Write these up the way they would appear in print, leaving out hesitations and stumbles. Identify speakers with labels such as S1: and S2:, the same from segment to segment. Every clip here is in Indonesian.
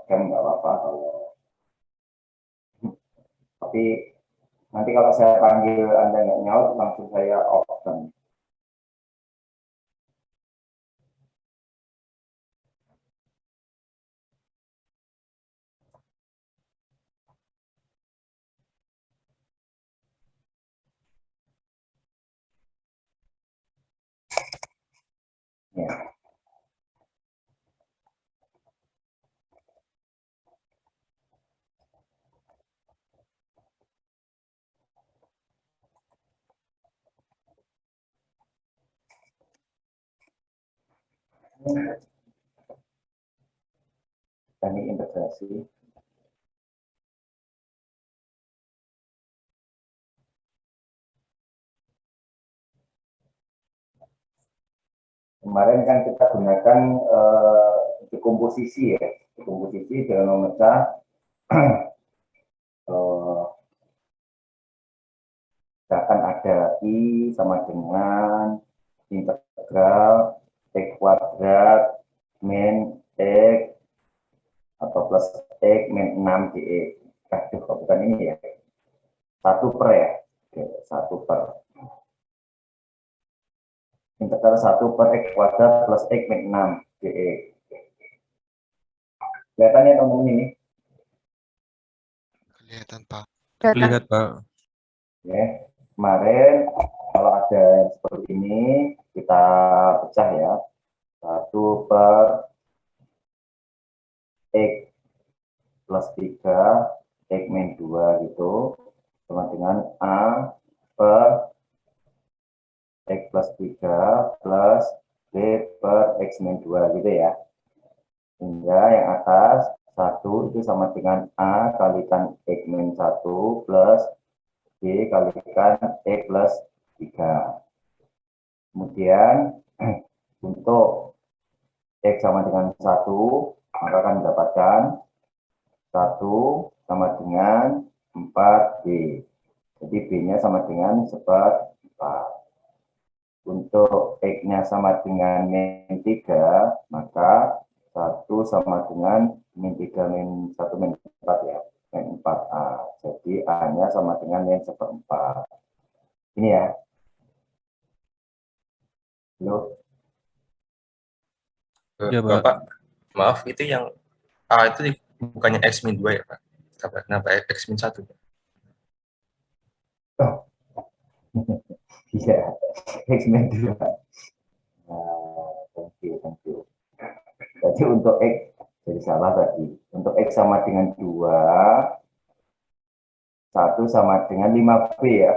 S1: webcam nggak apa-apa kalau, tapi nanti kalau saya panggil Anda nggak nyaut langsung saya off kan. Ya. Teknik integrasi. Kemarin kan kita gunakan dekomposisi ya, dekomposisi dengan memecah misalkan ada I sama dengan integral X kuadrat min X atau plus X min 6 dx. Aduh, bukan ini ya. 1/, ya. Oke, 1/. Integral 1/X kuadrat plus X min 6 dx. Kelihatan ya teman-teman ini?
S2: Kelihatan, Pak.
S3: Lihat, Pak.
S1: Ya, kemarin kalau ada seperti ini kita pecah ya. 1/X plus 3 X min 2 gitu sama dengan A per X plus 3 plus B per X min 2 gitu ya. Hingga yang atas 1 itu sama dengan A kalikan X min 1 plus B kalikan X plus 3. Kemudian untuk X sama dengan 1, maka akan mendapatkan 1 sama dengan 4B. Jadi B-nya sama dengan 1/4. Untuk X-nya sama dengan min 3, maka 1 sama dengan min 3 min 1 min 4 ya, min 4A. Jadi A-nya sama dengan min 1/4. Ini ya. Halo.
S3: Ya, Pak.
S4: Bapak, maaf, itu yang A itu bukannya X min 2 ya, Pak? Kenapa X min 1?
S1: Oh. Iya, X min 2. Thank you. Jadi untuk X, jadi salah tadi. Untuk X sama dengan 2, 1 sama dengan 5B ya.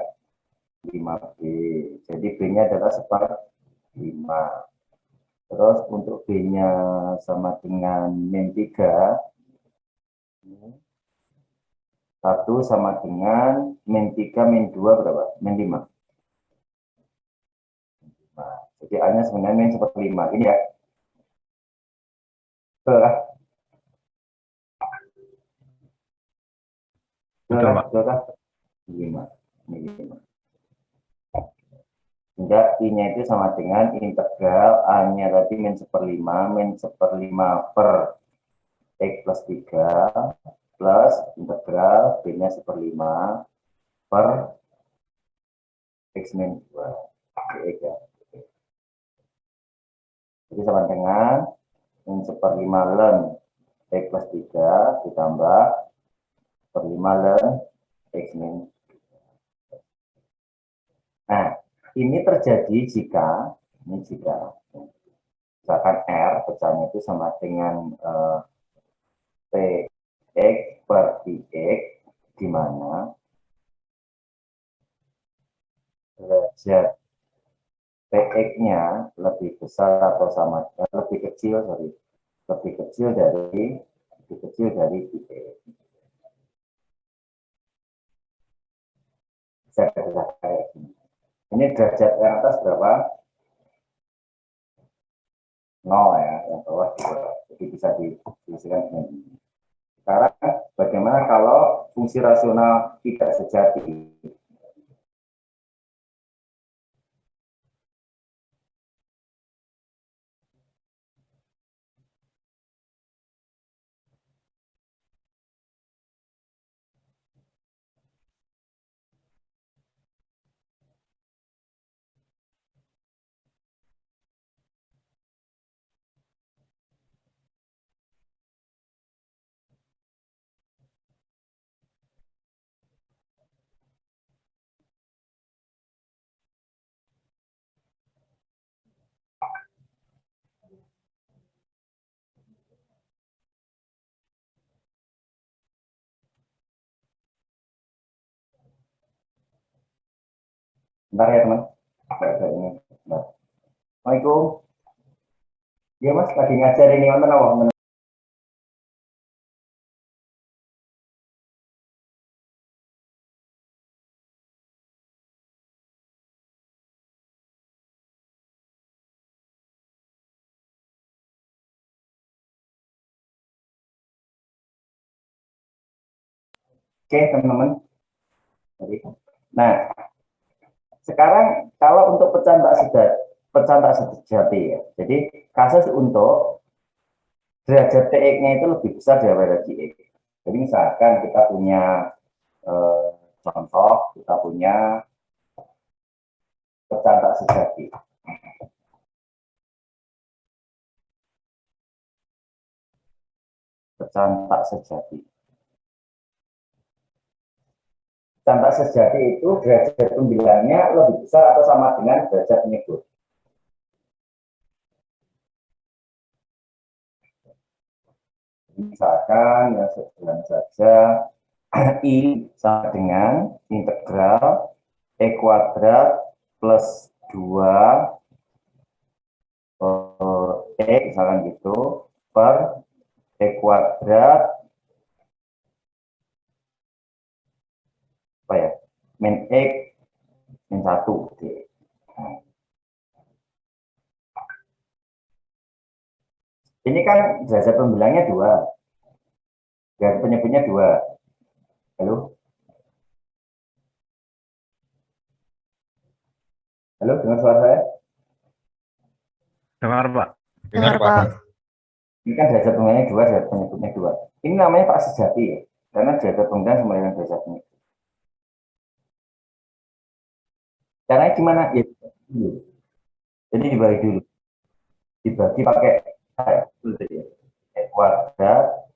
S1: 5B. Jadi B-nya adalah 1/5. Terus untuk B-nya sama dengan min 3, 1 sama dengan min 3 min 2 berapa? Min 5. Nah, jadi A-nya sebenarnya min 1/5. Ini ya.
S3: Betul, Pak.
S1: 5. Sehingga I-nya itu sama dengan integral A-nya tadi min 1/5 per X plus 3 plus integral B-nya 1/5 per X min 2. Dx ya. Jadi sama dengan min 1/5 ln X plus 3 ditambah 1/5 ln X min 2. Nah, ini terjadi jika misalkan R pecahnya itu sama dengan Px per Dx, di mana derajat Px-nya lebih besar atau sama, lebih kecil dari Dx. Bisa kayak gini. Ini derajat yang atas berapa? 0 ya, yang bawah 2. Jadi bisa diisikan dengan ini. Sekarang bagaimana kalau fungsi rasional tidak sejati? Bentar ya teman. Ada ini. Bentar. Assalamualaikum. Iya mas, lagi ngajar ini nonton apa? Oke teman-teman. Nah, sekarang kalau untuk pecahan tak sejati ya. Jadi kasus untuk derajat TX-nya itu lebih besar daripada JX. Jadi misalkan kita punya contoh, kita punya pecahan tak sejati. Pecahan tak sejati. Pecahan tak sejati itu derajat pembilangnya lebih besar atau sama dengan derajat penyebut. Misalkan yang sederhana saja, I sama dengan integral E kuadrat plus 2 misalkan gitu, per E kuadrat, apa ya, min X, min 1. Ini kan derajat pembilangnya 2. Derajat penyebutnya 2. Halo? Halo, dengar suara saya?
S3: Dengar, Pak.
S4: Dengar, Pak.
S1: Ini kan derajat pembilangnya 2, derajat penyebutnya 2. Ini namanya tak sejati ya, karena derajat pembilang sama dengan derajat penyebut. Caranya gimana? Ya, jadi dibagi dulu. Dibagi pakai E kuadrat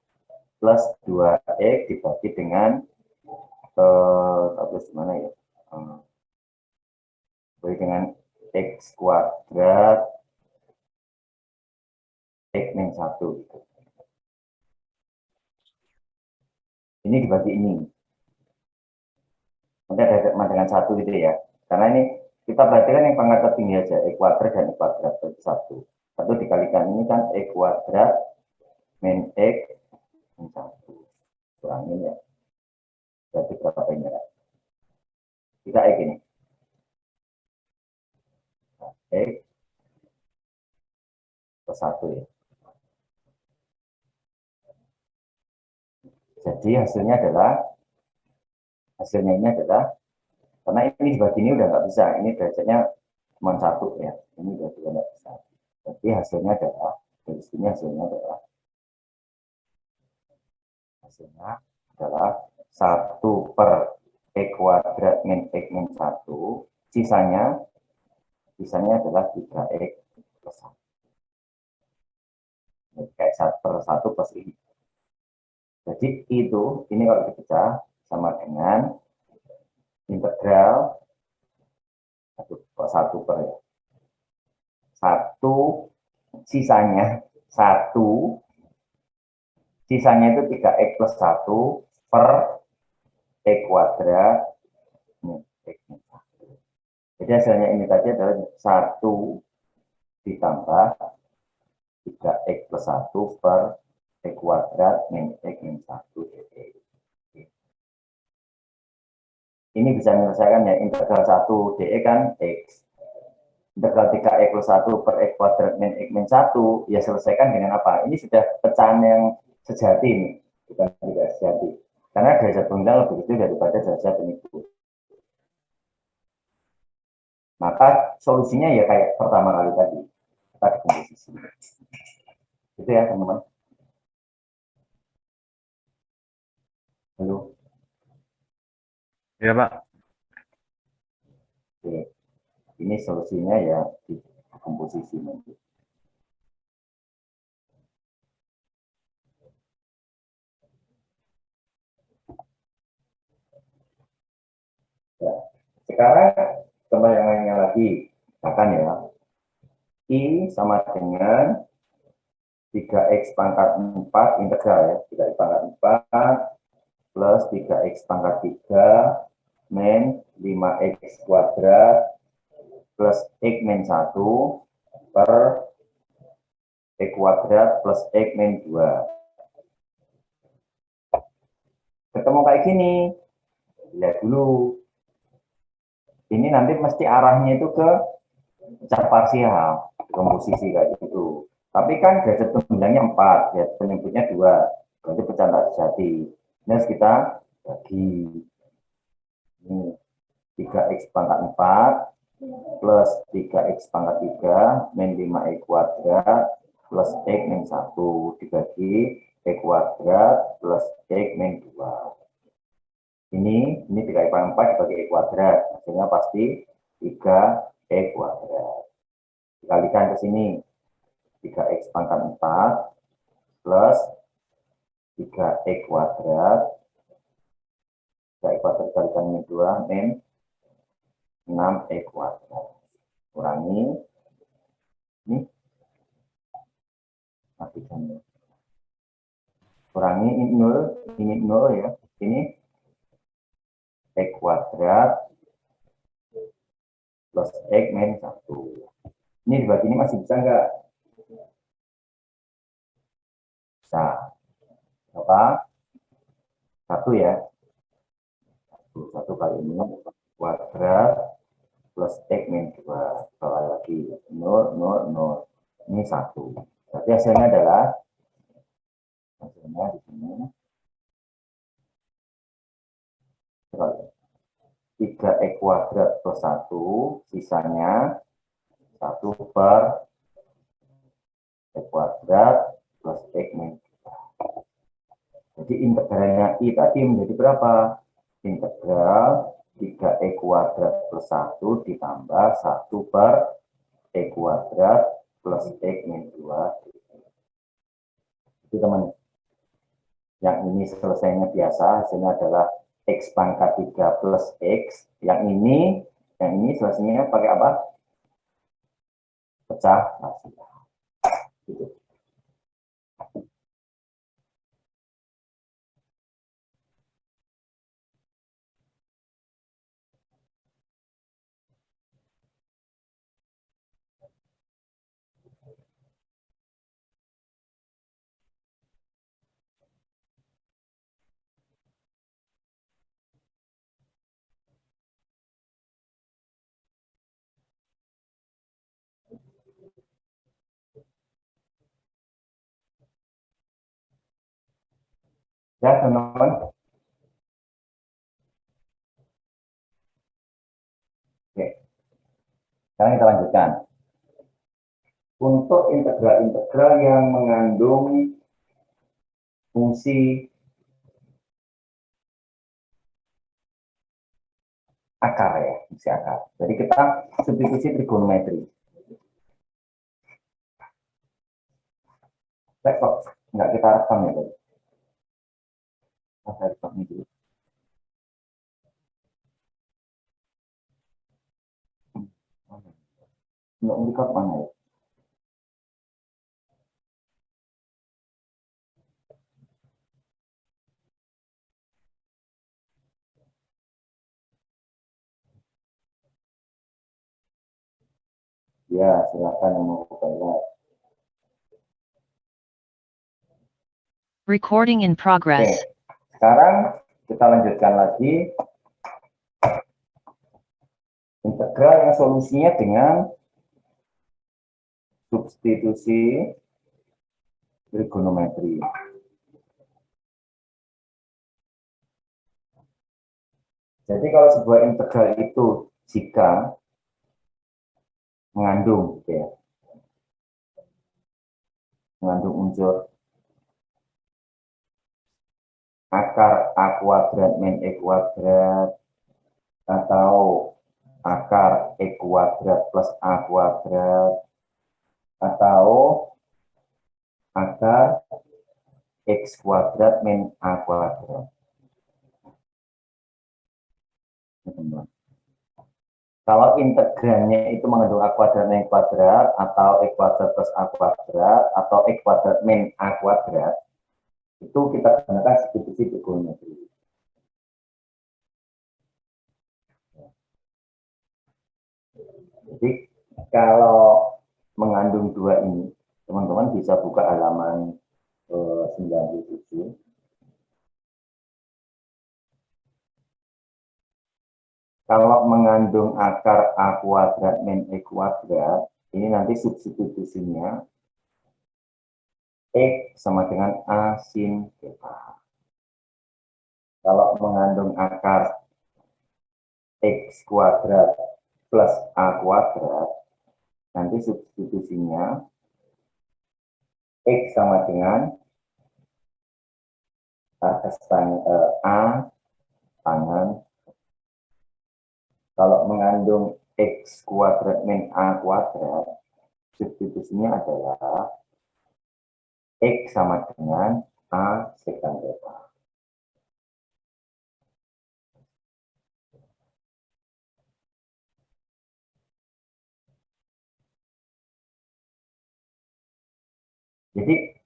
S1: plus 2X dibagi dengan terus mana ya? Dibagi dengan X kuadrat X min 1 gitu. Ini dibagi ini. Nanti ada sama dengan 1 gitu ya. Karena ini kita perhatikan yang pangkat tertinggi aja, E kuadrat dan E kuadrat bagi 1. 1 dikalikan ini kan E kuadrat min X min 1. Kurangin ya. Berarti berapa ini ya? 3X ini. X plus 1 ya. Jadi hasilnya ini adalah, karena ini dibagi ini udah nggak bisa, ini derajatnya cuma 1 ya, ini udah juga nggak bisa. Jadi hasilnya adalah, dari sini hasilnya adalah 1 per E kuadrat min X min 1, sisanya adalah 3X plus 1. Kayak 1 per 1 plus ini. Jadi itu, ini kalau dipecah sama dengan integral 1 per ya. 1 sisanya 1 sisanya itu 3X plus 1 per E kuadrat min X min 1. Jadi hasilnya ini tadi adalah 1 ditambah 3X plus 1 per E kuadrat min X min 1 dx. Ini bisa menyelesaikan ya, integral 1 dx kan X. Integral 3X plus 1 per X kuadrat min X min 1, ya selesaikan dengan apa? Ini sudah pecahan yang sejati ini, bukan tidak sejati. Karena derajat pembilang lebih kecil daripada derajat penyebut. Maka solusinya ya kayak pertama kali tadi, kita dekomposisi. Itu ya teman-teman. Halo.
S3: Iya, Pak.
S1: Oke. Ini solusinya ya di komposisi nanti. Ya. Sekarang coba yang lainnya lagi. Misalkan ya, I sama dengan 3X pangkat 4 integral ya, 3X pangkat 4 plus 3X pangkat 3 min 5x kuadrat plus x min 1 per x kuadrat plus x min 2. Ketemu kayak gini. Lihat dulu. Ini nanti mesti arahnya itu ke pecah parsial, komposisi kayak gitu. Tapi kan derajat pembindangnya 4, derajat penyebutnya 2. Berarti pecah tak sejati. Ini harus kita bagi. Ini 3x pangkat 4 plus 3x pangkat 3 min 5x kuadrat plus x min 1 dibagi x kuadrat plus x min 2. Ini 3x pangkat 4 dibagi x kuadrat. Hasilnya pasti 3x kuadrat. Dikalikan ke sini. 3x pangkat 4 plus 3x kuadrat. 3x kuadrat dikalikan min 2 min 6x kuadrat. Kurangi. Ini. Matikan. Kurangi ini 0 ya. Ini x kuadrat plus x min 1. Ini dibagi ini masih bisa enggak? Bisa. Apa? 1 ya. 1 kali ini kuadrat plus x min 2. Bawah lagi 0, 0, 0. Ini 1. Berarti hasilnya adalah di sini 3x kuadrat plus 1, sisanya 1 per x kuadrat plus x min 2. Jadi integralnya I tadi menjadi berapa? Integral 3x kuadrat plus 1 ditambah 1 per x kuadrat plus x min 2. Itu teman. Yang ini selesainya biasa, hasilnya adalah x pangkat 3 plus x. Yang ini selesainya pakai apa? Pecah parsial. Gitu. Ya, teman-teman. Oke. Sekarang kita lanjutkan. Untuk integral-integral yang mengandung fungsi akar ya, fungsi akar. Jadi kita substitusi trigonometri. Kok nggak kita rekam ya, Pak? Saya rekam dulu. Nggak rekam mana ya? Ya, silakan yang mau buka live.
S2: Recording in progress.
S1: Oke, sekarang kita lanjutkan lagi integral yang solusinya dengan substitusi trigonometri. Jadi kalau sebuah integral itu jika mengandung, ya, mengandung unsur akar A kuadrat min E kuadrat atau akar E kuadrat plus A kuadrat atau akar X kuadrat min A kuadrat. Kalau integralnya itu mengandung A kuadrat min kuadrat atau X kuadrat plus A kuadrat atau X kuadrat min A kuadrat, itu kita gunakan substitusi trigonometri. Jadi kalau mengandung dua ini, teman-teman bisa buka halaman 97. Kalau mengandung akar A kuadrat min E kuadrat, ini nanti substitusinya X sama dengan A sin theta. Kalau mengandung akar X kuadrat plus A kuadrat, nanti substitusinya X sama dengan A pangkat. Kalau mengandung X kuadrat min A kuadrat, substitusinya adalah X sama dengan A sekant theta. Jadi,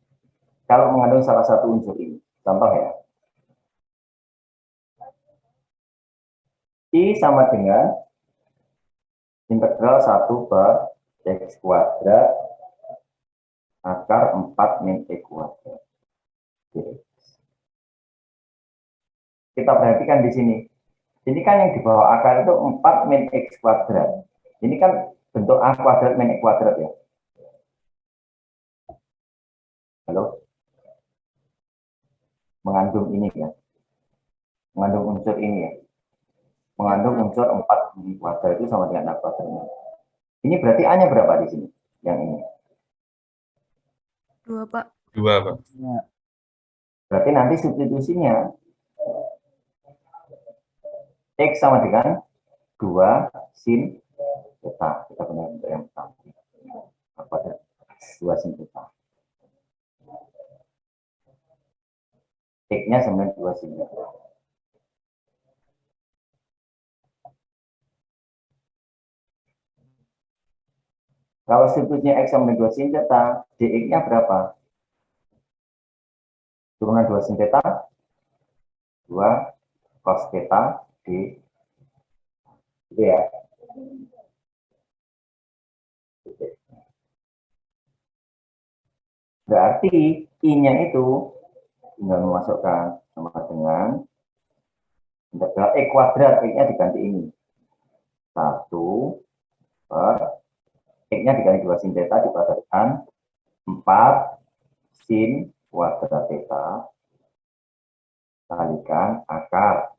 S1: kalau mengandung salah satu unsur ini, contoh ya, I sama dengan integral 1 per X kuadrat akar 4 min E kuadrat. Kita perhatikan di sini. Ini kan yang di bawah akar itu 4 min X kuadrat. Ini kan bentuk A kuadrat min E kuadrat ya. Halo? Mengandung ini ya. Mengandung unsur ini ya. Mengandung unsur 4 min kuadrat itu sama dengan A kuadratnya. Ini berarti A-nya berapa di sini? Yang ini.
S2: 2, Pak.
S4: 2, Pak.
S1: Berarti nanti substitusinya X sama dengan 2 sin theta. Kita punya bentuk yang pertama. Apa ada? 2 sin theta. X-nya sama dengan 2 sin theta. Kalau substitusinya X sama dengan 2 sin theta, dx-nya berapa? Turunan 2 sin theta, 2 cos theta d. Gitu ya. Berarti I-nya itu tinggal memasukkan sama dengan integral E kuadrat, X-nya diganti ini. 1 per X-nya diganti 2 sin theta dikuadratkan 4 sin kuadrat theta kalikan akar.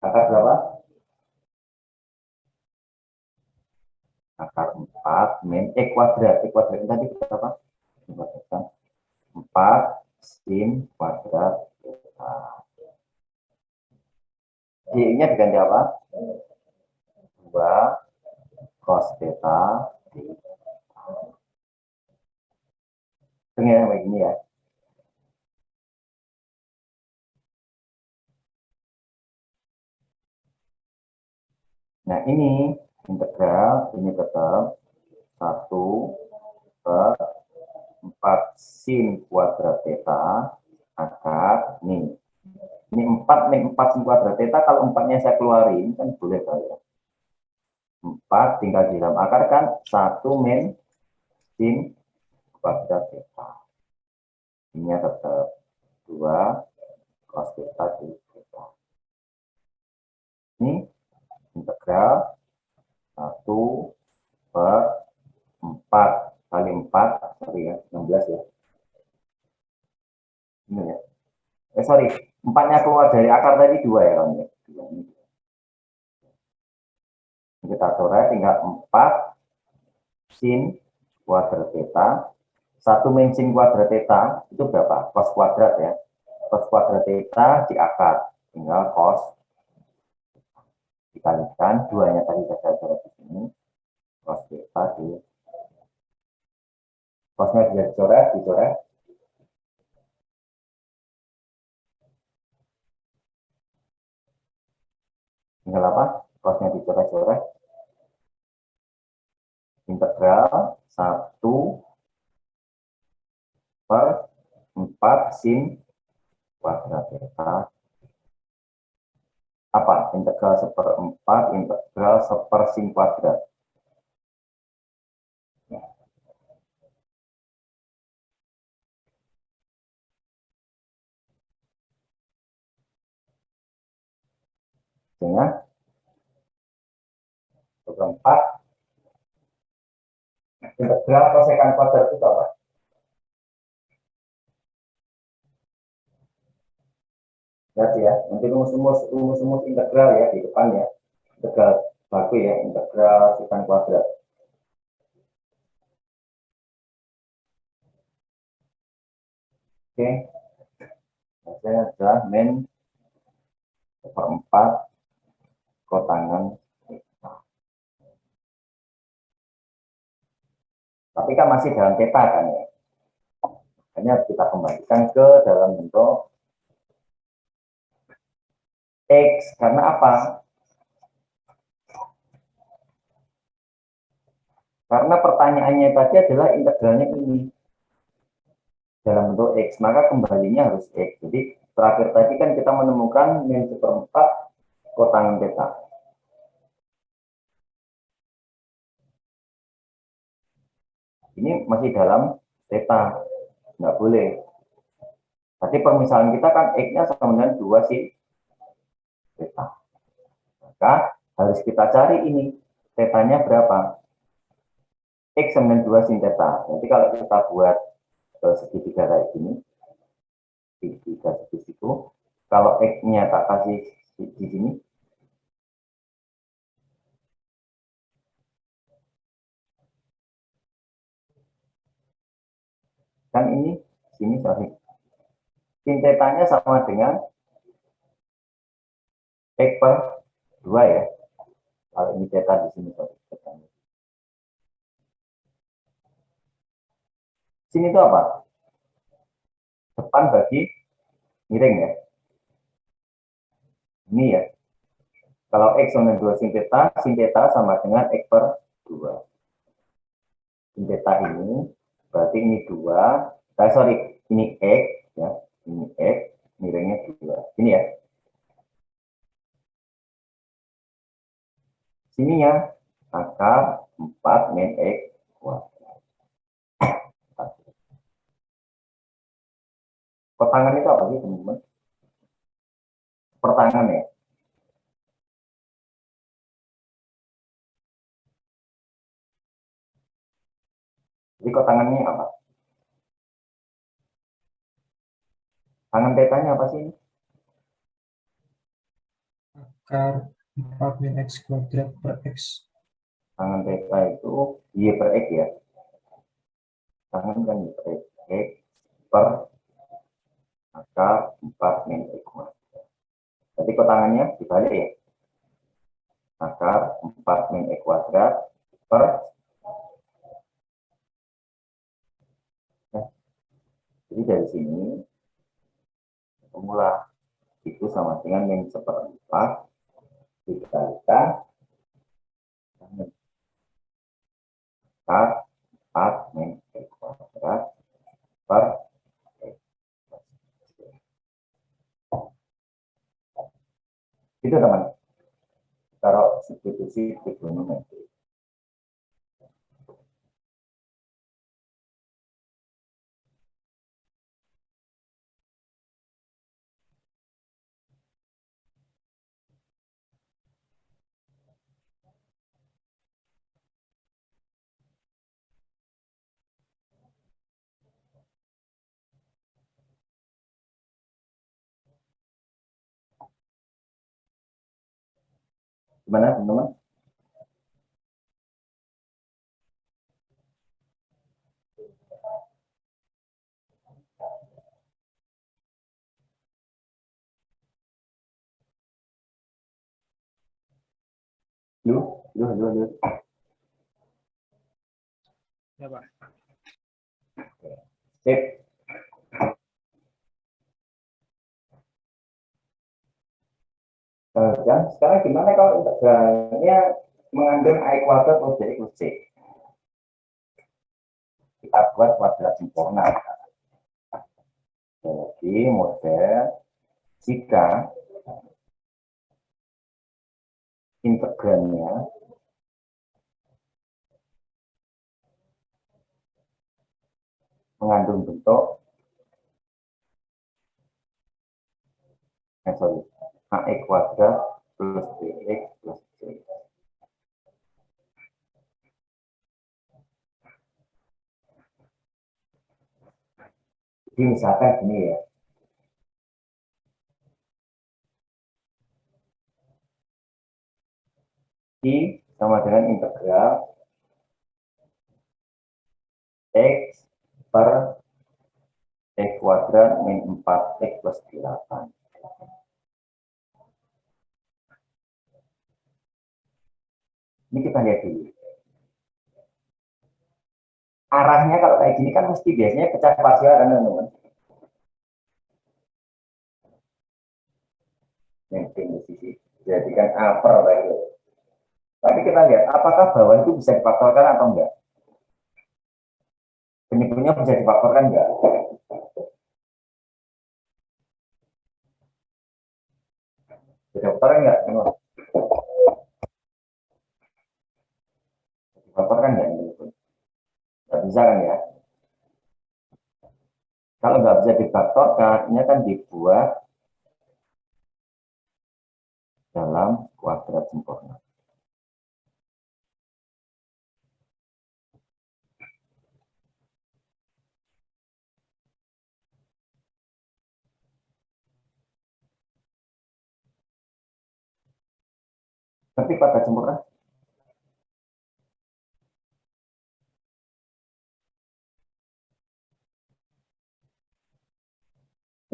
S1: Akar berapa? Akar 4 min E kuadrat. E kuadrat tadi berapa? 4 sin kuadrat theta. D-nya diganti apa? 2 cos theta d. Dengar begini ya. Nah, ini integral, ini tetap 1 per 4 sin kuadrat theta akar ini. Ini 4 min 4 sin kuadrat theta, kalau 4-nya saya keluarin, kan boleh ya. 4 tinggal di dalam akar kan 1 min sin kuadrat theta. Ini tetap 2 cos theta d theta. Ini integral 1 per 4 kali 4, sorry ya, 16 ya. Ini ya. Sorry, 4-nya keluar dari akar tadi 2 ya kan ya. Kita coret tinggal 4 sin kuadrat theta. 1 min sin kuadrat theta itu berapa? Cos kuadrat ya. Cos kuadrat theta di akar. Tinggal cos dikalikan 2-nya tadi saya coret di sini. Cos theta di cosnya bisa dicoret. Tinggal apa? Cosnya dicoret-coret. Integral 1 per 4 sin kuadrat theta apa? Integral 1/4, integral 1/sin kuadrat. Dengan 1/4 integral kosekan kuadrat itu apa? Berarti ya, nanti rumus integral ya di depan ya. Integral baku ya, integral sekant kuadrat. Oke. Hasilnya adalah min 1/4 kotangan. Tapi kan masih dalam theta kan ya. Hanya kita kembalikan ke dalam bentuk X. Karena apa? Karena pertanyaannya tadi adalah integralnya ini. Dalam bentuk X. Maka kembalinya harus X. Jadi terakhir tadi kan kita menemukan min 1/4 kotangan theta. Ini masih dalam theta. Nggak boleh. Tadi permisalan kita kan X-nya sama dengan 2 sin theta. Maka harus kita cari ini. Theta-nya berapa? X sama dengan 2 sin theta. Nanti kalau kita buat segitiga kayak gini, segitiga seperti itu, kalau X-nya tak kasih di sini, kan ini, sini sorry. Sin theta-nya sama dengan X per 2 ya. Kalau ini theta di sini, sorry. Sini itu apa? Depan bagi miring ya. Ini ya. Kalau X sama dengan 2 sin theta sama dengan X per 2. Sin theta ini, berarti ini 2, sorry, ini X, ya, ini X, miringnya 2. Ini ya. Sininya, akar 4 min X kuadrat. Pertangan itu apa sih, teman-teman? Pertangan ya. Jadi kotangannya apa? Tangan tetanya apa sih?
S2: Akar 4 min X kuadrat per X.
S1: Tangan teta itu Y per X ya. Tangan kan Y per X. X per akar 4 min X kuadrat. Jadi kotangannya dibalik ya. Akar 4 min X kuadrat per jadi dari sini formula itu sama dengan min 1/4 dikalikan akar 4 min X kuadrat per X. Itu teman. Taruh substitusi trigonometri. Gimana teman-teman? Lu.
S2: Ya, Pak.
S1: Sip. Dan sekarang gimana kalau integralnya mengandung I kuadrat plus B plus C? Kita buat kuadrat sempurna. Jadi model jika integrannya mengandung bentuk AX kuadrat plus BX plus C. Jadi misalkan gini ya. I sama dengan integral X per X kuadrat min 4X plus 8. Ini kita lihat dulu. Arahnya kalau kayak gini kan mesti biasanya pecah parsial kan teman-teman. Yang di sisi jadikan upper lagi. Tapi kita lihat apakah bawah itu bisa difaktorkan atau enggak. Penyebutnya bisa difaktorkan enggak? Bisa difaktorkan enggak? Difaktorkan enggak? Enggak bisa kan ya? Kalau nggak bisa difaktorkan, ini akan dibuat dalam kuadrat sempurna. Tapi kuadrat sempurna.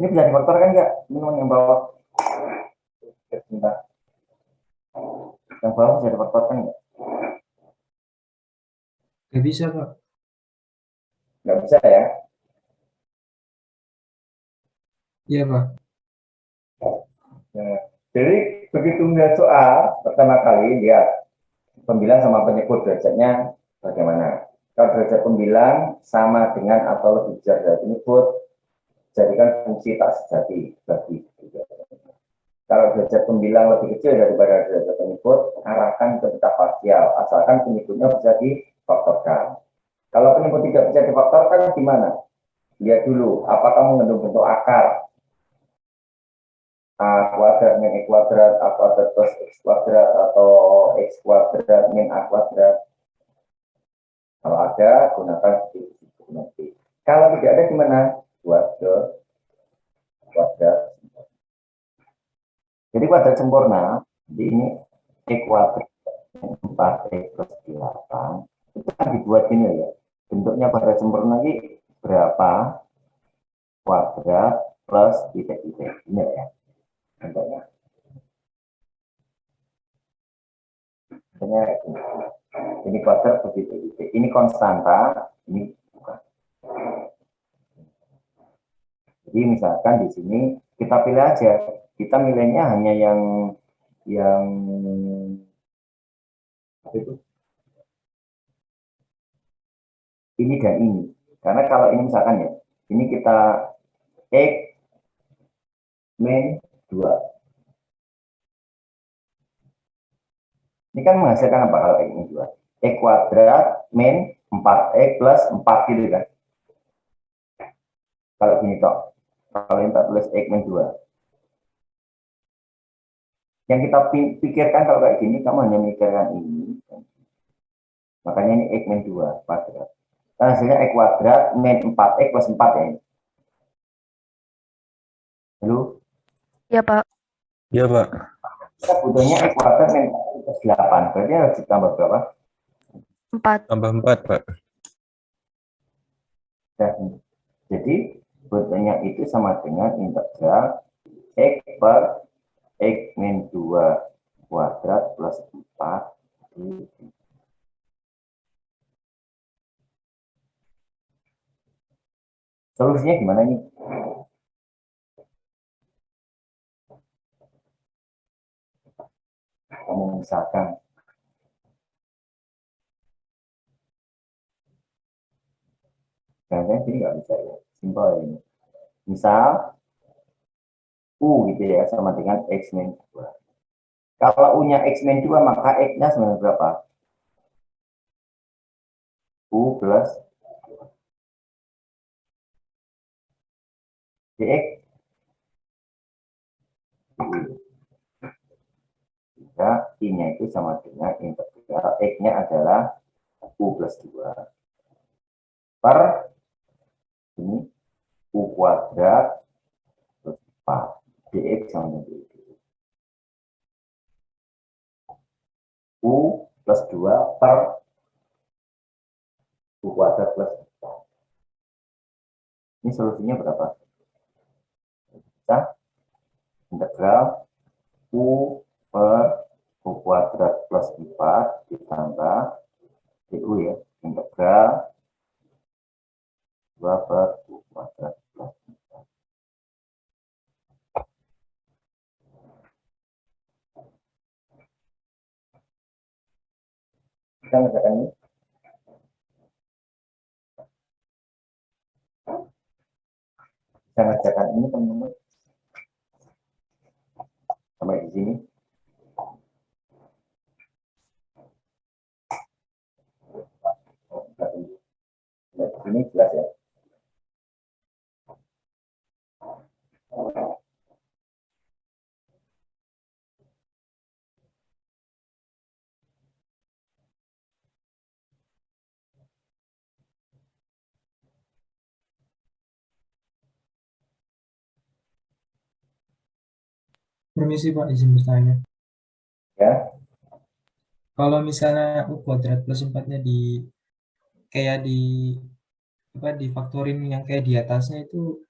S1: Ini bisa difaktorkan nggak? Ini yang bawah. Yang bawah bisa difaktorkan nggak?
S2: Nggak bisa, Pak.
S1: Nggak bisa ya?
S2: Iya, Pak.
S1: Nah, jadi begitu melihat soal, pertama kali lihat pembilang sama penyebut derajatnya bagaimana. Kalau derajat pembilang sama dengan atau lebih besar dari penyebut, jadikan fungsi tak sejati bagi tiga. Kalau derajat pembilang lebih kecil daripada derajat penyebut, arahkan ke pecah parsial, asalkan penyebutnya bisa difaktorkan. Kalau penyebut tidak bisa difaktorkan, gimana? Lihat dulu, apakah mengandung bentuk akar. A kuadrat min X kuadrat, A kuadrat plus X kuadrat, atau X kuadrat min A kuadrat. Kalau ada, gunakan nanti. Kalau tidak ada, gimana? Buat ke kuadrat. Jadi kuadrat sempurna, jadi ini X kuadrat 4X plus 8, itu kan dibuat ini ya. Bentuknya kuadrat sempurna ini berapa kuadrat plus titik-titik. Ini ya bentuknya. Bentuknya ini kuadrat plus titik-titik. Ini konstanta, ini bukan. Jadi misalkan di sini kita pilih aja. Kita milihnya hanya yang apa itu? Ini dan ini. Karena kalau ini misalkan ya, ini kita X min 2. Ini kan menghasilkan apa kalau X min 2? X kuadrat min 4X plus 4 gitu kan. Kalau gini toh. Kalau ini tulis X min 2. Yang kita pikirkan kalau kayak gini, kamu hanya mikirkan ini. Makanya ini X min 2 kuadrat. Nah, hasilnya X kuadrat min 4X plus 4 ya. Halo?
S5: Ya, Pak.
S3: Iya, Pak.
S1: Kita butuhnya X kuadrat min 4X plus 8. Berarti harus ditambah berapa?
S5: 4.
S3: Tambah 4, Pak.
S1: Jadi, butuhnya itu sama dengan integral X per X min 2 kuadrat plus 4. Solusinya gimana nih? Kamu misalkan jangan-jangan sini nggak bisa ya, simpel ini. Misal U gitu ya sama dengan X min 2. Kalau U-nya X-2, maka X-nya sebenarnya berapa? U plus dx. Jika I-nya itu sama dengan integral X-nya adalah U plus 2 per ini U kuadrat plus 4 dx sama dengan U plus 2 per U kuadrat plus 4. Ini solusinya berapa? Bisa integral U per U kuadrat plus 4 ditambah DU ya, integral 2 per U kuadrat plus 4. Kita ngerjakan ini. Kita ngerjakan ini teman-teman. Sampai di sini. Ini jelas ya.
S2: Permisi Pak, izin bertanya.
S1: Ya,
S2: Kalau misalnya U kuadrat plus 4-nya kayak difaktorin yang kayak di atasnya itu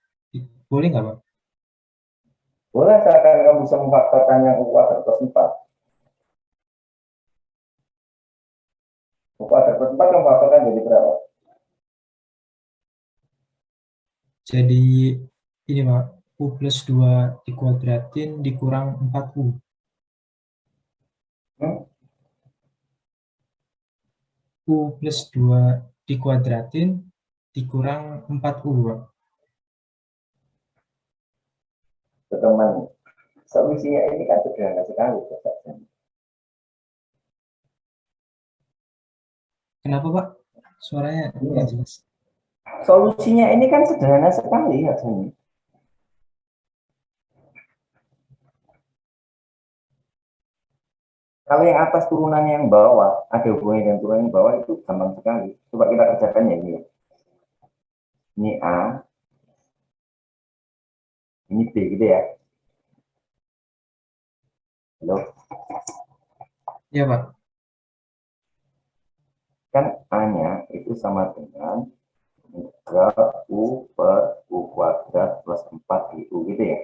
S2: boleh nggak Pak?
S1: boleh seakan kamu bisa memfaktorkan yang U kuadrat plus 4. U kuadrat plus 4 kamu faktorkan jadi berapa?
S2: Jadi ini Pak, U plus 2 dikuadratin dikurang 4U.
S1: Hmm?
S2: U plus 2 dikuadratin dikurang 4U Pak.
S1: Teman, solusinya ini kan sederhana sekali.
S2: Kenapa Pak? Suaranya nggak jelas.
S1: Solusinya ini kan sederhana sekali hasilnya. Kalau yang atas turunannya yang bawah, ada hubungannya dengan turunan yang bawah itu gampang sekali. Coba kita kerjakan ya ini ya. Ini A, ini B gitu ya. Halo,
S2: Iya Pak.
S1: kan A-nya itu sama dengan integral U per U kuadrat plus 4 DU gitu ya.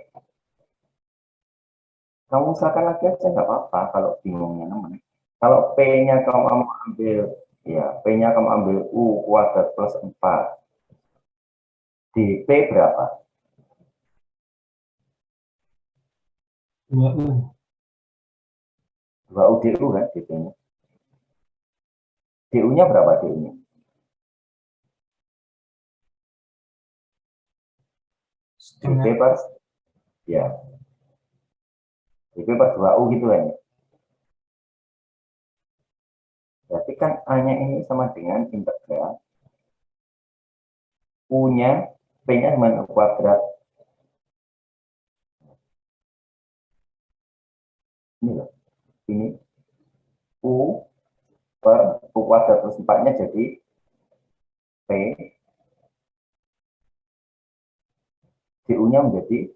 S1: Kamu usahakan lagi aja nggak apa-apa kalau bingungnya namanya. Kalau P-nya kamu ambil, ya P-nya kamu ambil U kuadrat plus 4. DP berapa?
S2: 2U.
S1: 2 UDU kan DP-nya. DU-nya berapa DU-nya? DP
S2: Setengah.
S1: per, ya, DP per 2U gitu kan ya. Berarti kan A-nya ini sama dengan integral U-nya, P-nya sama U kuadrat. Ini loh, ini U per U kuadrat plus 4-nya jadi P, DU-nya menjadi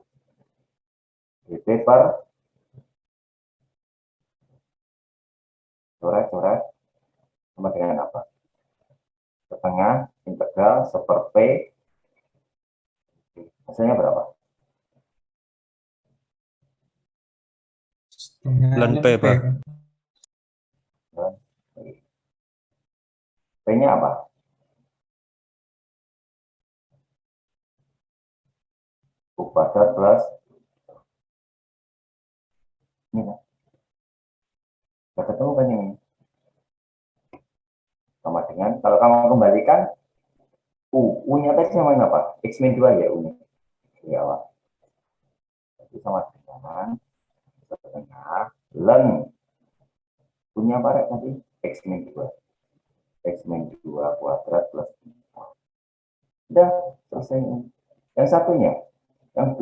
S1: DP per coret-coret sama dengan apa? Setengah integral seper P, hasilnya berapa?
S2: Setengah
S3: 9P,
S2: lengkap
S3: Pak.
S2: ya, Pak.
S1: P-nya apa? U kuadrat plus ini kan? Sudah ketemu kan ini? Sama dengan, kalau kamu kembalikan U-nya tadi sama dengan apa? X-2 ya U-nya. Di awal. Jadi sama dengan setengah Len punya apa tadi? X min 2. X min 2 kuadrat plus 4. Udah, selesai. Yang satunya, yang B.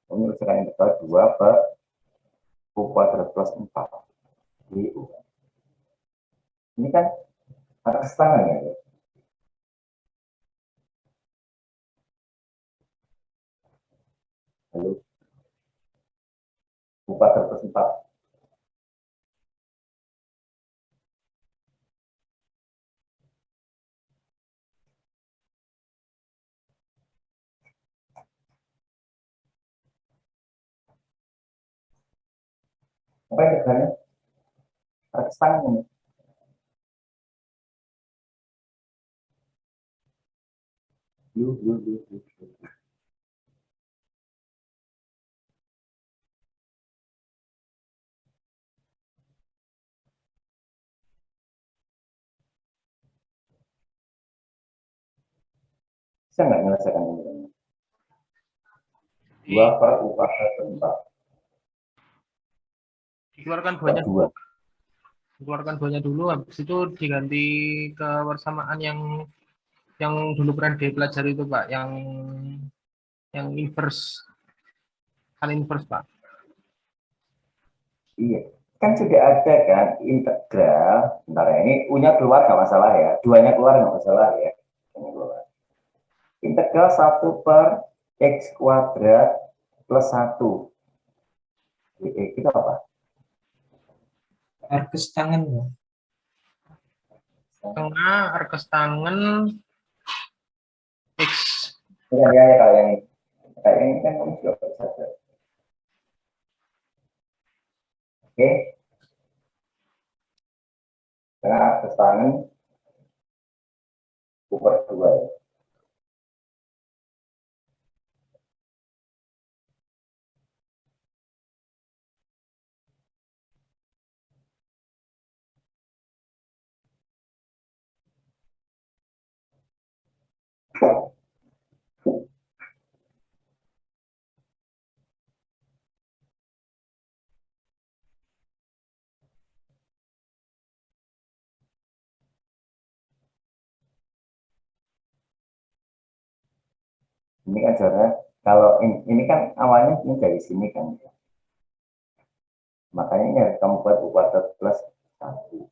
S1: Menyelesaikan integral 2 per U kuadrat plus 4. DU. Ini kan atas tangan ya. Lalu U kuadrat plus 4. Apa integralnya? Atas tangan ini. Yuk. Bisa nggak menyelesaikan ini? 2 per U kuadrat plus 4.
S6: Dikeluarkan duanya dulu.
S1: 2.
S6: Dikeluarkan duanya dulu, habis itu diganti ke persamaan yang dulu pernah dipelajari itu Pak, yang inverse, hal inverse Pak.
S1: Iya. Kan sudah ada kan integral. Bentar ya, ini U-nya keluar nggak masalah ya. 2-nya keluar nggak masalah ya. Integral 1 per X kuadrat plus 1. Kita apa?
S2: Arcus tangan ya.
S6: Tengah arcus tangen X.
S1: Ya, kalau yang kayak ini kan kamu juga bisa. Oke. Tengah kestangan U per 2 ya. Ini kan saudara, kalau ini kan awalnya ini dari sini kan. Makanya ini harus kamu buat U kuadrat plus 1.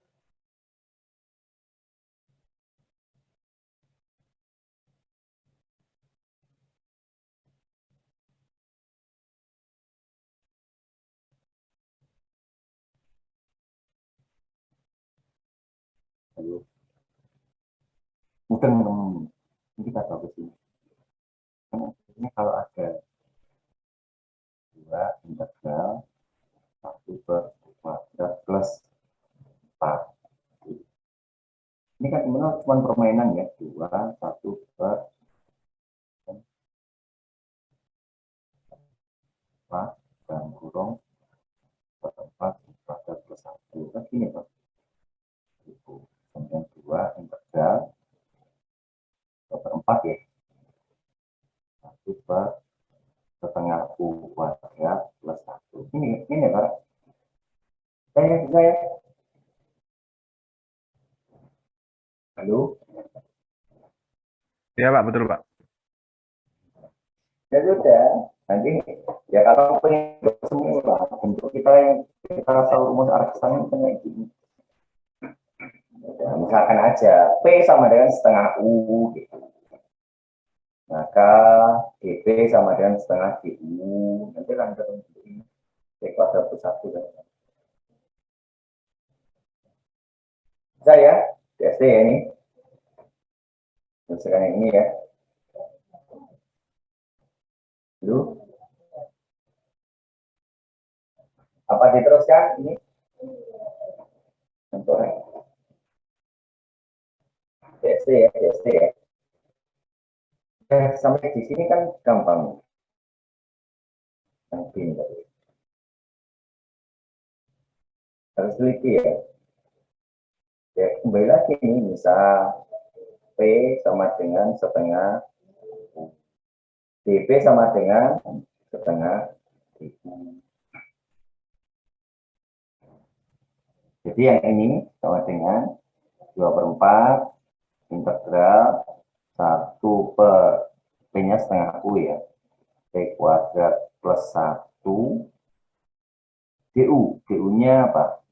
S1: Lalu, mungkin ini kita tahu ke sini. Ini kalau ada 2 integral 1 per U kuadrat plus 4. Ini kan sebenarnya cuma permainan ya. 2, 1 per 4 dan kurung per 4 kuadrat plus 1. Kan gini Pak. Kemudian 2 integral per 4 ya. 1 per setengah U kuadrat plus 1. Ini Pak. Saya. Halo?
S3: Ya Pak, betul Pak.
S1: Ya sudah. Nanti ya kalau pengen semula untuk kita yang kita tahu rumus arcus tangen kayak gini. Ya, misalkan aja P sama dengan setengah U gitu. Maka DP sama dengan setengah DU. Nanti kan ketemu ini. P kuadrat plus 1. Bisa ya? DSD ya ini. Misalkan yang ini ya. Dulu. Apa diteruskan ini? Untuk DSD ya, DSD ya. Sampai di sini kan gampang. Yang ini tadi. Harus teliti ya. Ya, kembali lagi nih, misal P sama dengan setengah U. DP sama dengan setengah DU. Jadi yang ini sama dengan 2/4 integral 1 per P-nya setengah U ya. P kuadrat plus 1 DU. DU-nya apa?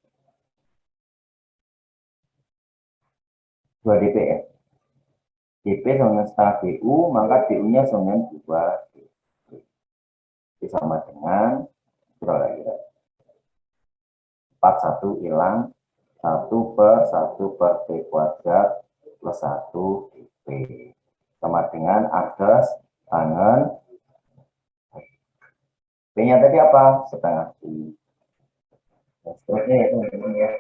S1: 2 dp ya. dp sama dengan setengah DU, maka DU-nya sama dengan 2 dp. Jadi sama dengan berapa lagi? 41 hilang 1 per 1 per P kuadrat plus 1 dp. Sama dengan atas tangan P-nya tadi apa? Setengah U. Dan seterusnya ya teman-teman ya.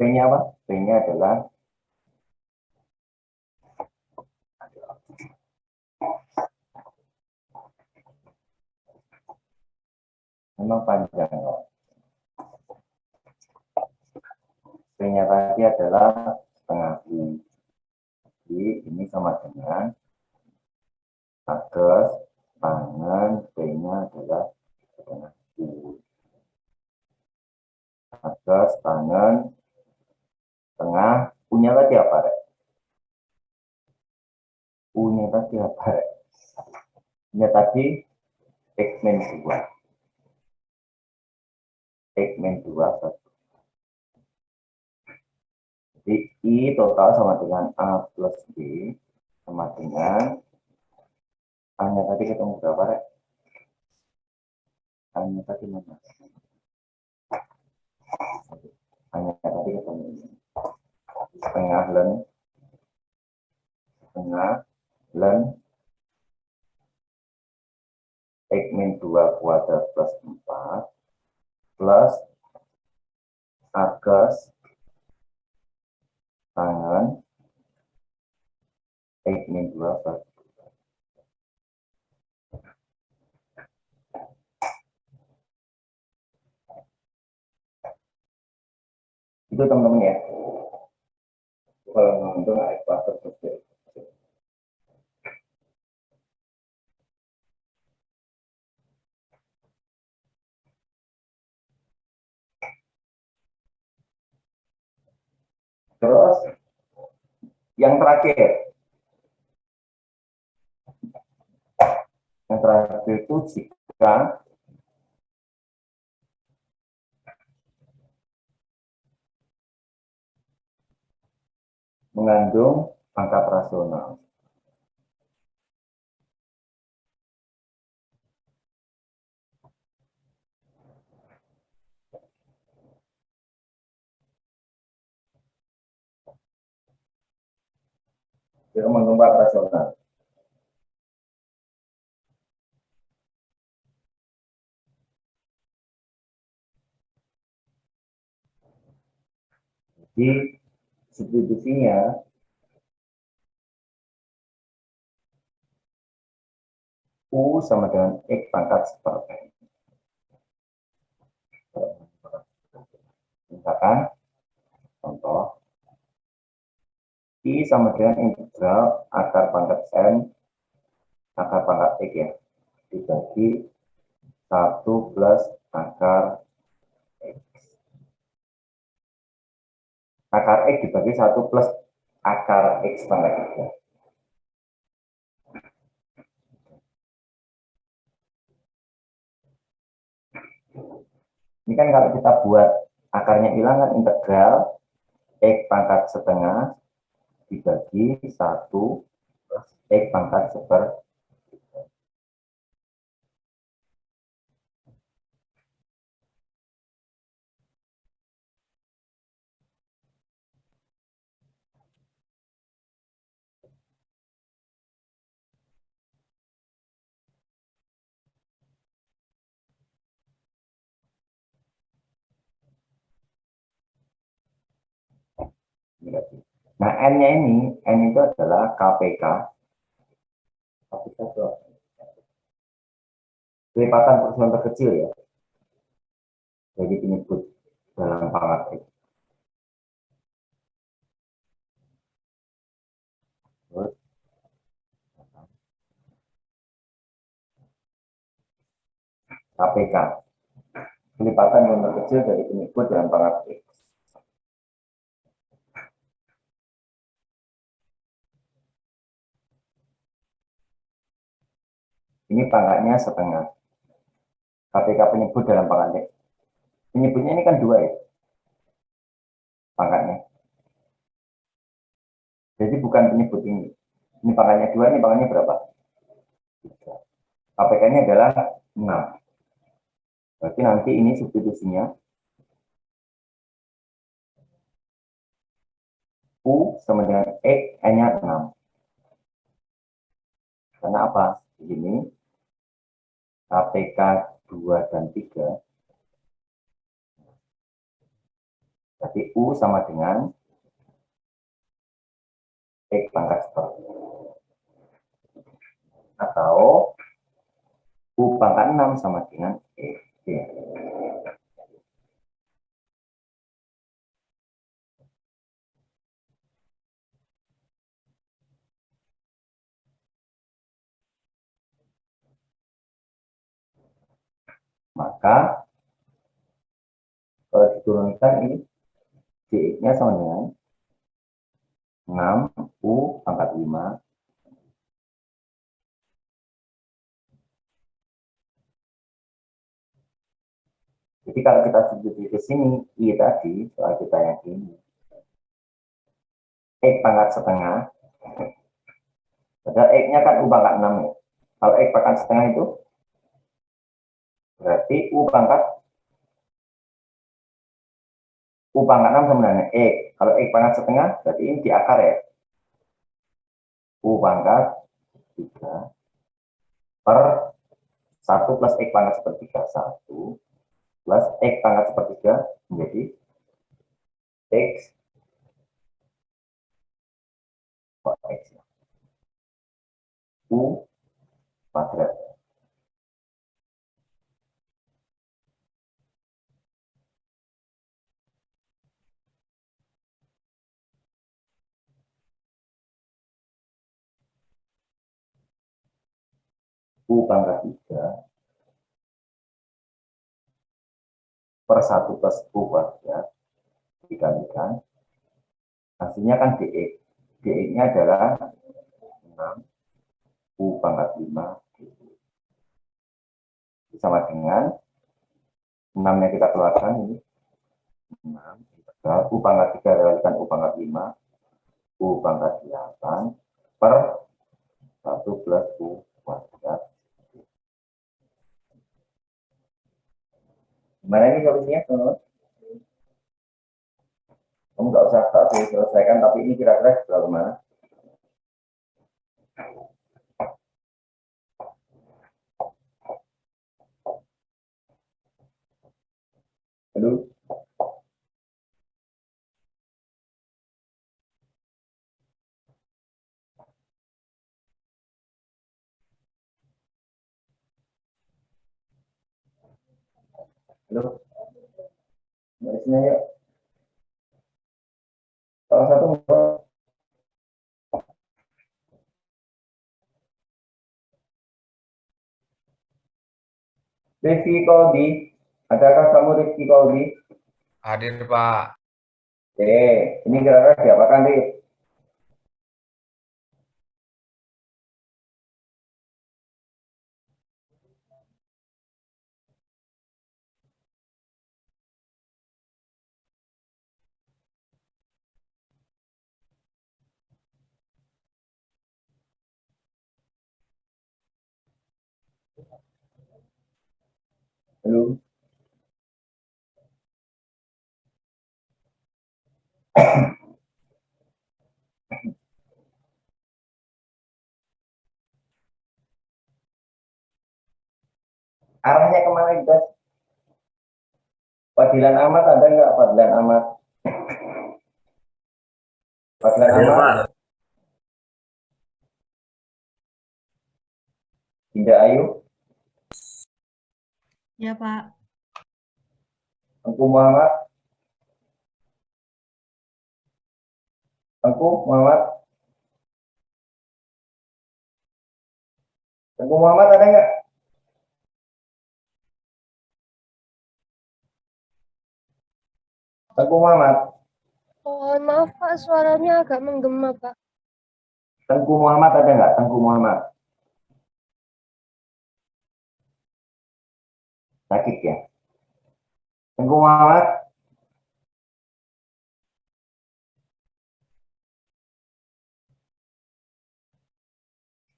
S1: P-nya apa? P-nya adalah memang panjang ya. P-nya tadi adalah setengah U. Jadi ini sama dengan atas tangan P-nya adalah setengah U. Atas tangan tengah U-nya tadi apa? U-nya tadi apa? U-nya tadi X-2. X-2 Jadi I total sama dengan A plus B sama dengan A-nya tadi ketemu berapa, Rek? A-nya tadi mana? A-nya tadi ketemu setengah len X-2 kuadrat plus 4 plus akas tangan X-2 plus itu teman-teman ya. Kalau nonton ekuator terus terus yang terakhir itu jika mengandung pangkat rasional. Jika mengandung pangkat rasional. Jadi substitusinya U sama dengan X pangkat seperti misalkan contoh I sama dengan integral akar pangkat N akar pangkat X ya dibagi 1 plus akar X. Akar X dibagi 1 plus akar X pangkat 3. Ini kan kalau kita buat akarnya hilang kan integral X pangkat setengah dibagi 1 plus X pangkat seper. Nah, N-nya ini, N itu adalah KPK. KPK itu kelipatan persen terkecil ya. Jadi penyebut dalam pangkat X. Terus, KPK. kelipatan yang terkecil dari penyebut dalam pangkat X. Ini pangkatnya setengah. KPK penyebut dalam pangkat X. Penyebutnya ini kan 2 ya, pangkatnya. Jadi bukan penyebut ini. Ini pangkatnya 2, ini pangkatnya berapa? 3. KPK-nya adalah 6. Berarti nanti ini substitusinya U sama dengan X, N-nya 6. Karena apa? Ini KPK 2 dan 3. Berarti U sama dengan X pangkat seperti. Atau U pangkat 6 sama dengan X. Ya. Maka kalau diturunkan ini Dx-nya sama dengan 6 U pangkat 5. Jadi kalau kita substitusi ke sini, I tadi, soal kita yang ini, X pangkat setengah, padahal X-nya kan U pangkat 6 ya. Kalau X pangkat setengah itu, berarti U pangkat 6 sama dengan X. Kalau X pangkat setengah, berarti ini di akar ya. U pangkat 3 per 1 plus X pangkat sepertiga, 1 plus X pangkat sepertiga menjadi X X U kuadrat. U pangkat 3 per 1 plus U kuadrat dikalikan, hasilnya kan DX. DX-nya adalah 6 U pangkat 5 sama dengan 6-nya kita keluarkan ini 6 U pangkat 3 dikalikan U pangkat 5 U pangkat 8 per 1 plus U kuadrat. Gimana ini solusinya? Kamu nggak usah tak selesaikan, tapi ini kira-kira berapa mana? Halo? Halo? Nulisnya yuk. Salah satu Rifki Kolbi, adakah kamu Rifki Kolbi?
S7: Hadir, Pak.
S1: Oke, ini kira-kira diapakan, Rif? Halo? Arahnya kemana, guys? Fadilan Ahmad ada nggak? Fadilan Ahmad? Fadilan Ahmad? Indah Ayu?
S8: Ya, Pak.
S1: Tengku Muhammad? Tengku Muhammad? Tengku Muhammad ada nggak? Tengku Muhammad.
S5: Mohon maaf Pak, suaranya agak menggema Pak.
S1: Tengku Muhammad ada nggak? Tengku Muhammad. Sakit ya? Tengku Muhammad.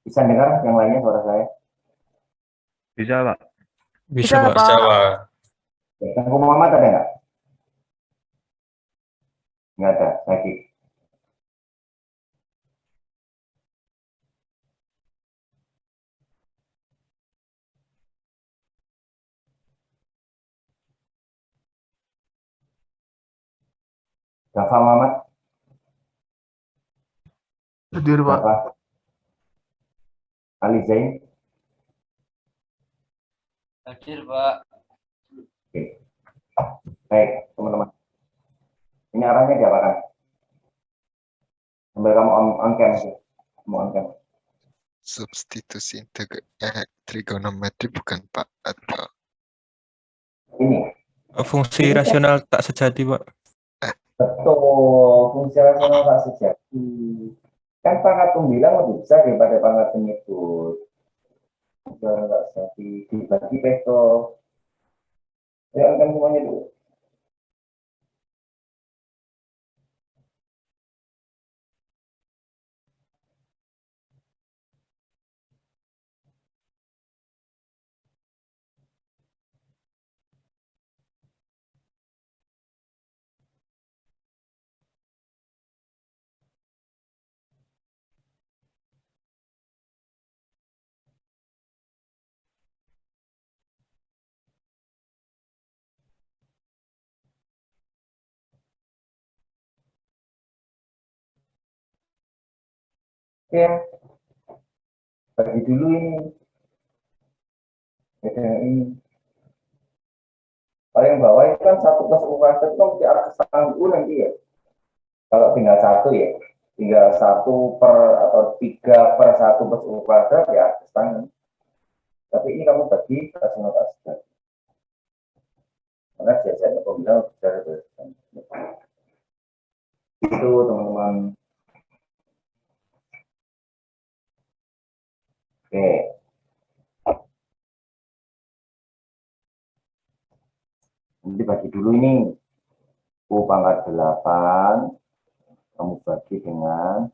S1: Bisa dengar yang lainnya suara saya?
S3: Bisa, Pak.
S5: Bisa,
S3: Pak.
S5: Pak.
S4: Jawa.
S1: Ya, Tengku Muhammad ada nggak? Nggak ada, sakit. Jafar Muhammad.
S6: Hadir Pak.
S1: Jafar. Ali Zain.
S7: Hadir, Pak.
S1: Oke. Baik, teman-teman. Ini arahnya diapakan? Sambil kamu on cam sih. Kamu on cam.
S8: Substitusi trigonometri bukan Pak atau
S1: Ini.
S3: Fungsi rasional tak sejati, Pak.
S1: Betul, fungsi rasional tak sejati. Kan pangkat bilang lebih besar daripada pangkat penyebut. Fungsi rasional tak sejati dibagi vektor. Ya, kan semuanya dulu. Oke, bagi dulu ini. Ini. Kalau yang bawah itu kan 1 plus U kuadrat itu mesti arah ke sana U nanti ya. Kalau tinggal 1 ya, tinggal 1 per atau 3 per 1 plus U kuadrat ya ke sana. Tapi ini kamu bagi rasional tak sejati. Karena biasanya pembilang bicara berdasarkan itu teman-teman. Oke. Nanti bagi dulu ini U pangkat 8 kamu bagi dengan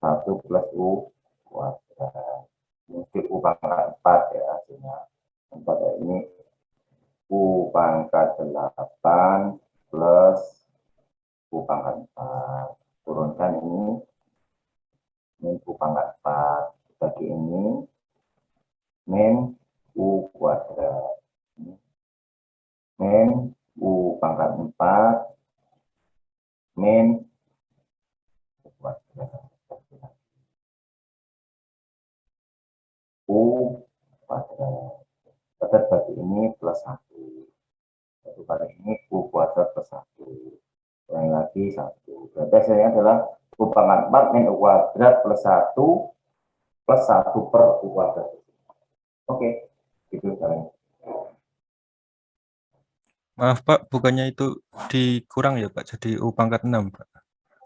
S1: 1 plus U kuadrat. Mesti U pangkat 4 ya hasilnya. 4 ya, ini U pangkat 8 plus U pangkat 4. Turunkan ini U pangkat 4. Bagi ini min U kuadrat. Min U pangkat 4 min U kuadrat. U kuadrat. Kuadrat bagi ini plus 1. Satu kali ini U kuadrat plus 1. Ulangi lagi 1. Berarti hasilnya adalah U pangkat 4 min U kuadrat plus 1 plus 1 per U kuadrat. Oke, gitu caranya.
S3: Maaf, Pak. Bukannya itu dikurang ya, Pak? Jadi U pangkat 6, Pak.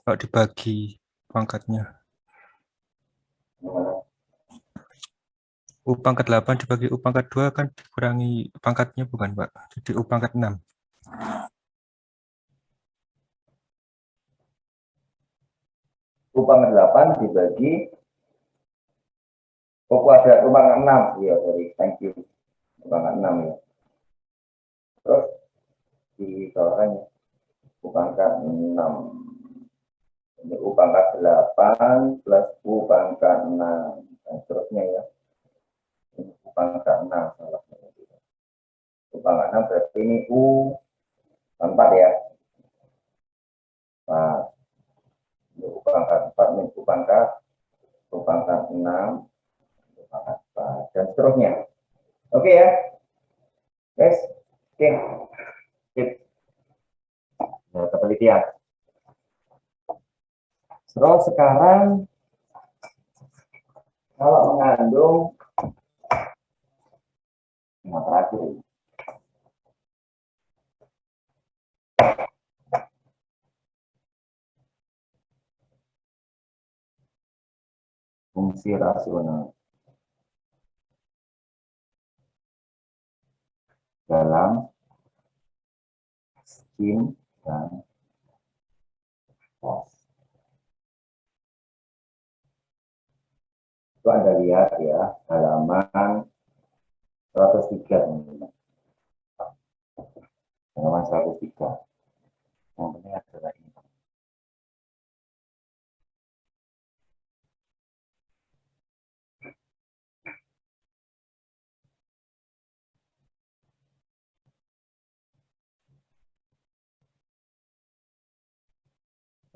S3: Kalau dibagi pangkatnya. U pangkat 8 dibagi U pangkat 2 kan dikurangi pangkatnya, bukan, Pak? Jadi U pangkat 6.
S1: U pangkat 8 dibagi U kuadrat U pangkat 6. Iya, sorry, thank you. U pangkat 6 ya. Terus dikeluarkan U pangkat 6. Ini U pangkat 8 plus U pangkat 6. Dan seterusnya ya. Ini U pangkat 6. U pangkat 6 berarti ini U 4 ya. Nah, ini U pangkat 4 min U pangkat 6. U pangkat 4. Dan seterusnya. Oke ya. Guys. Oke. Sip. Nah, penelitian. Terus sekarang kalau mengandung yang terakhir ini. fungsi rasional dalam skin dan pos. Itu Anda lihat ya, halaman 103. Halaman 103. Yang penting adalah ini.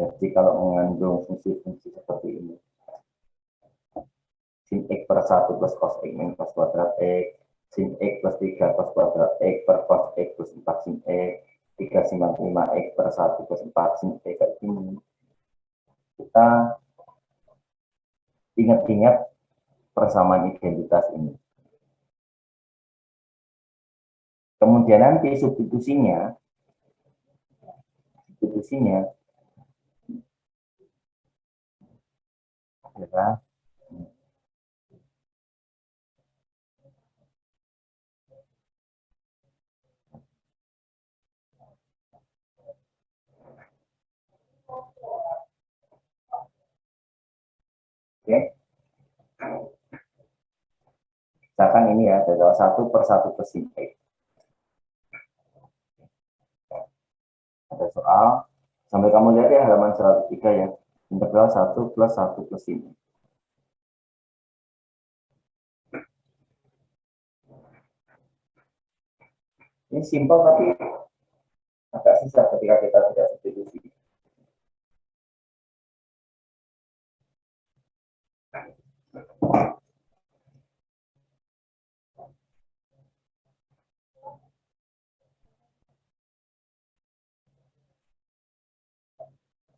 S1: Jadi kalau mengandung fungsi-fungsi seperti ini, sin X per 1 plus cos X min cos kuadrat X, sin X plus 3 cos kuadrat X per cos X plus 4 sin X, 3 sin 5 X per 1 plus 4 sin X, kayak gini. Kita ingat-ingat persamaan identitas ini. Kemudian nanti substitusinya adalah oke. Misalkan ini ya, adalah 1 per 1 plus sin X. Ada soal, sampai kamu lihat ya halaman 103 ya, integral 1 plus 1 plus sin X. Ini simpel tapi agak susah ketika kita tidak substitusi.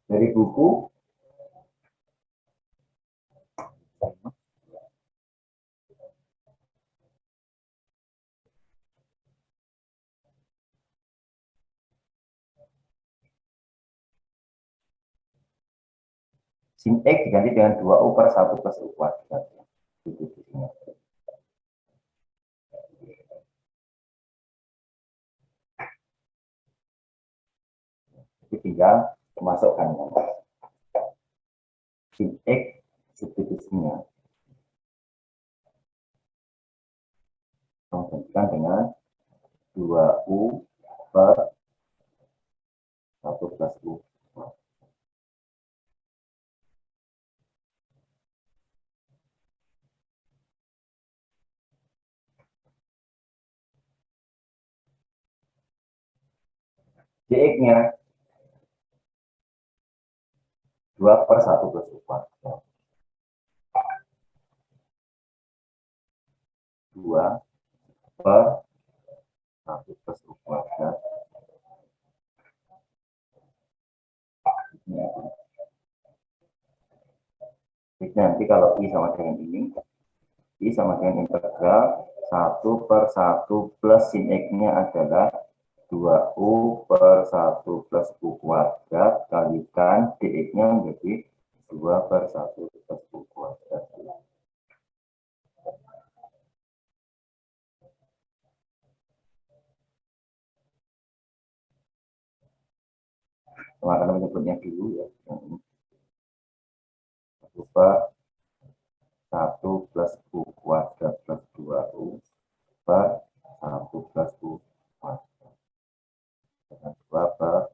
S1: Dari buku sin X diganti dengan 2U per 1 plus U kuadrat. Substitusinya. Jadi tinggal memasukkan sin X substitusinya menggantikan dengan 2U per 1 plus U. Dx-nya 2 per 1 plus U kuadrat. 2 per 1 plus U kuadrat. Jadi nanti kalau I sama dengan ini, I sama dengan integral 1 per 1 plus sin X-nya adalah 2U per 1 plus U kuadrat kalikan dx-nya menjadi 2 per 1 plus U kuadrat. Maka menyebutnya dulu ya. 1 per 1 plus U kuadrat plus 2U per 1 plus U kuadrat. Dengan 2 per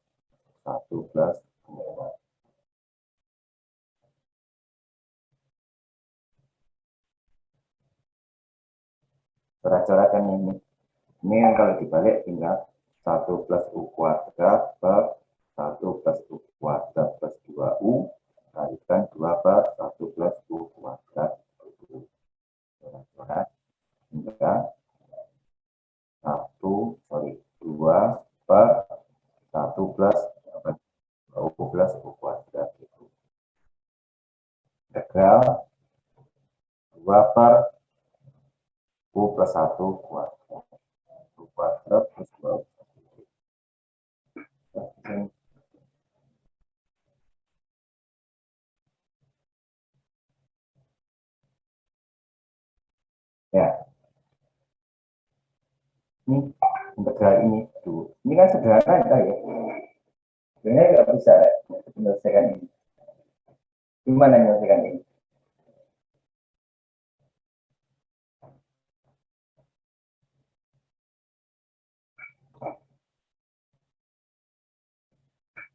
S1: 1 plus U kuadrat. Coret-coretan ini. Ini yang kalau dibalik tinggal 1 plus U kuadrat per 1 plus U kuadrat plus 2U kalikan 2 per 1 plus U kuadrat. Coret-coret hingga 2 per 1 plus U plus U kuadrat itu. Integral 2 per U plus 1 kuadrat. U kuadrat plus 2U. Ya. Ini integral ini dulu. Ini kan sederhana ya. Sebenarnya nggak bisa menyelesaikan ini. Gimana menyelesaikan ini?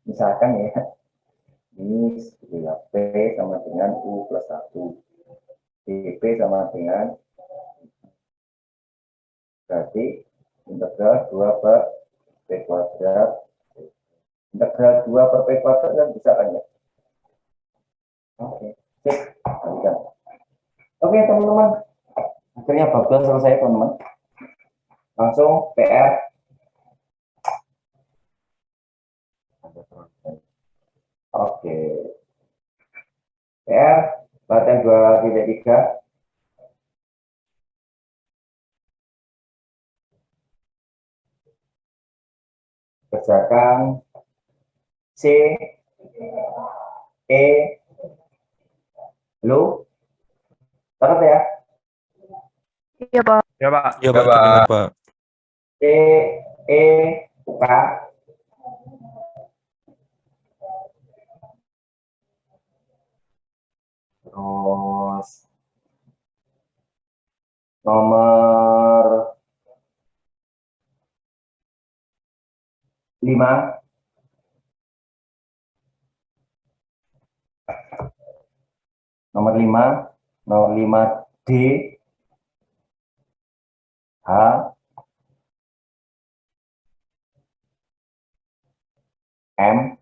S1: Misalkan ya, ini gitu ya, P sama dengan U plus 1. DP sama dengan, berarti integral 2 per P kuadrat. Integral 2 per P kuadrat kan bisa kan ya? Oke, sip. Oke teman-teman, akhirnya bab 2 selesai teman-teman. Langsung PR. Oke. PR, latihan 2.3. Kerjakan C, E, lu, catat ya.
S5: Iya, Pak.
S6: Ya, Pak.
S3: Ya Pak, terdengar Pak.
S1: C, E, UK. Terus nomor 5. Nomor 5 D, H, M,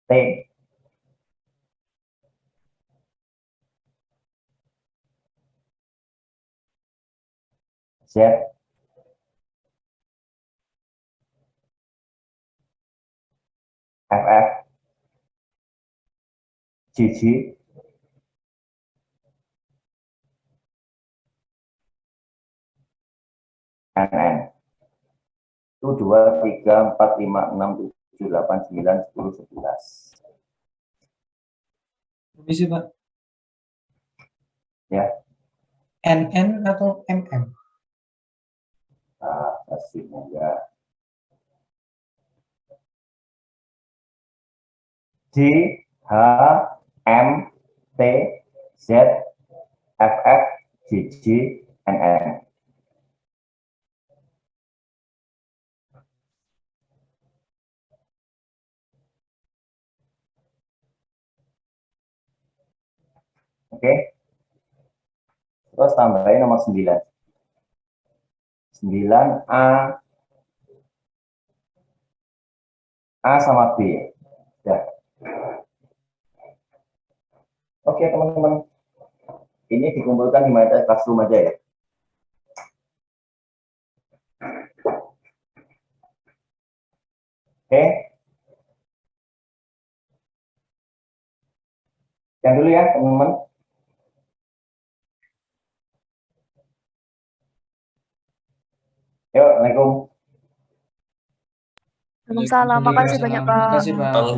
S1: T, Z, FF, GG, NN. Itu 2, 3, 4, 5, 6, 7, 8, 9, 10, 11.
S2: Permisi, Pak.
S1: Ya.
S2: NN atau MM?
S1: Nah, hasilnya ya. D, H, M, T, Z, FF, GG, NN. Oke. Terus tambahin nomor 9. 9 A sama B. Ya. Oke, teman-teman. Ini dikumpulkan di classroom aja ya. Oke. Sekian dulu ya, teman-teman. Yuk, Assalamualaikum.
S5: Waalaikumsalam. Makasih banyak, Pak.
S2: Terima kasih, Pak.
S4: Bang,